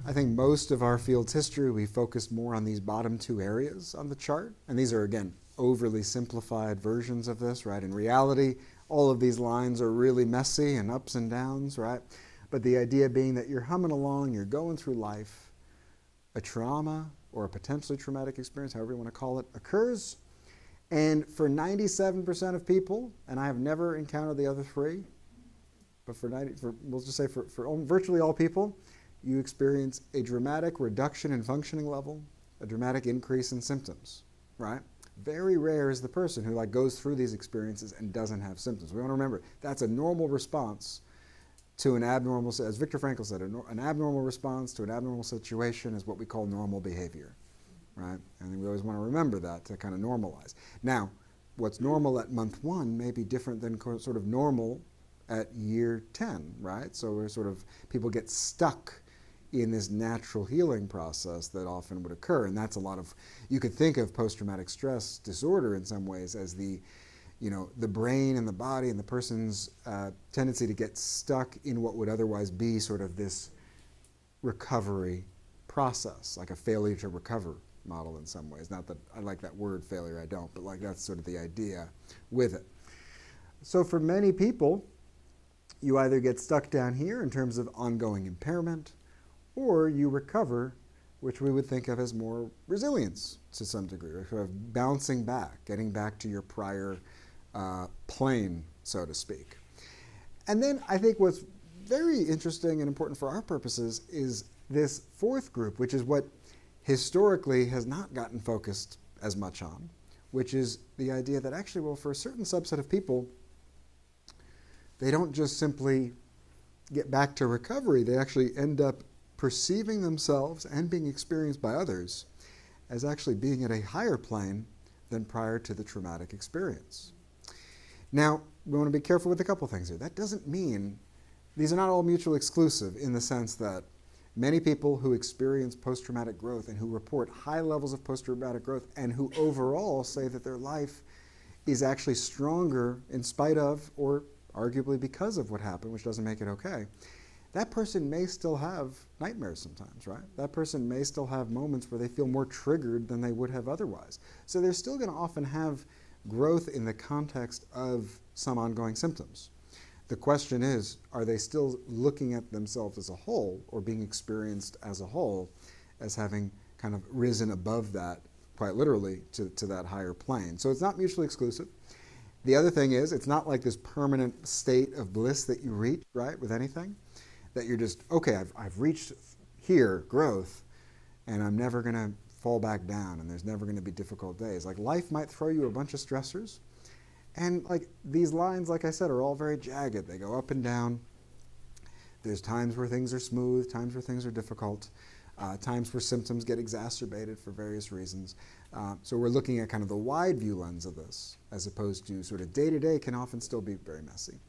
I think most of our field's history, we focused more on these bottom two areas on the chart. And these are, again, overly simplified versions of this, right? In reality, all of these lines are really messy and ups and downs, right? But the idea being that you're humming along, you're going through life, a trauma or a potentially traumatic experience, however you want to call it, occurs. And for 97% of people, and I have never encountered the other three, but we'll just say for virtually all people, you experience a dramatic reduction in functioning level, a dramatic increase in symptoms, right? Very rare is the person who goes through these experiences and doesn't have symptoms. We want to remember that's a normal response to an abnormal, as Viktor Frankl said, an abnormal response to an abnormal situation is what we call normal behavior, right? And we always want to remember that to kind of normalize. Now, what's normal at month 1 may be different than sort of normal at year 10, right? So people get stuck in this natural healing process that often would occur. And that's you could think of post-traumatic stress disorder in some ways as the brain and the body and the person's tendency to get stuck in what would otherwise be sort of this recovery process, like a failure to recover model in some ways. Not that I like that word failure, I don't, but that's sort of the idea with it. So for many people, you either get stuck down here in terms of ongoing impairment, or you recover, which we would think of as more resilience to some degree, or sort of bouncing back, getting back to your prior plane, so to speak. And then I think what's very interesting and important for our purposes is this fourth group, which is what historically has not gotten focused as much on, which is the idea that actually, well, for a certain subset of people, they don't just simply get back to recovery, they actually end up perceiving themselves and being experienced by others as actually being at a higher plane than prior to the traumatic experience. Now, we want to be careful with a couple things here. That doesn't mean these are not all mutually exclusive in the sense that many people who experience post-traumatic growth and who report high levels of post-traumatic growth and who overall say that their life is actually stronger in spite of or arguably because of what happened, which doesn't make it okay, that person may still have nightmares sometimes, right? That person may still have moments where they feel more triggered than they would have otherwise. So they're still going to often have growth in the context of some ongoing symptoms. The question is, are they still looking at themselves as a whole or being experienced as a whole as having kind of risen above that, quite literally, to that higher plane? So it's not mutually exclusive. The other thing is, it's not like this permanent state of bliss that you reach, right, with anything. That you're just, okay, I've reached here, growth, and I'm never going to fall back down, and there's never going to be difficult days. Life might throw you a bunch of stressors, and these lines, like I said, are all very jagged. They go up and down. There's times where things are smooth, times where things are difficult, times where symptoms get exacerbated for various reasons. So we're looking at kind of the wide view lens of this, as opposed to sort of day-to-day can often still be very messy.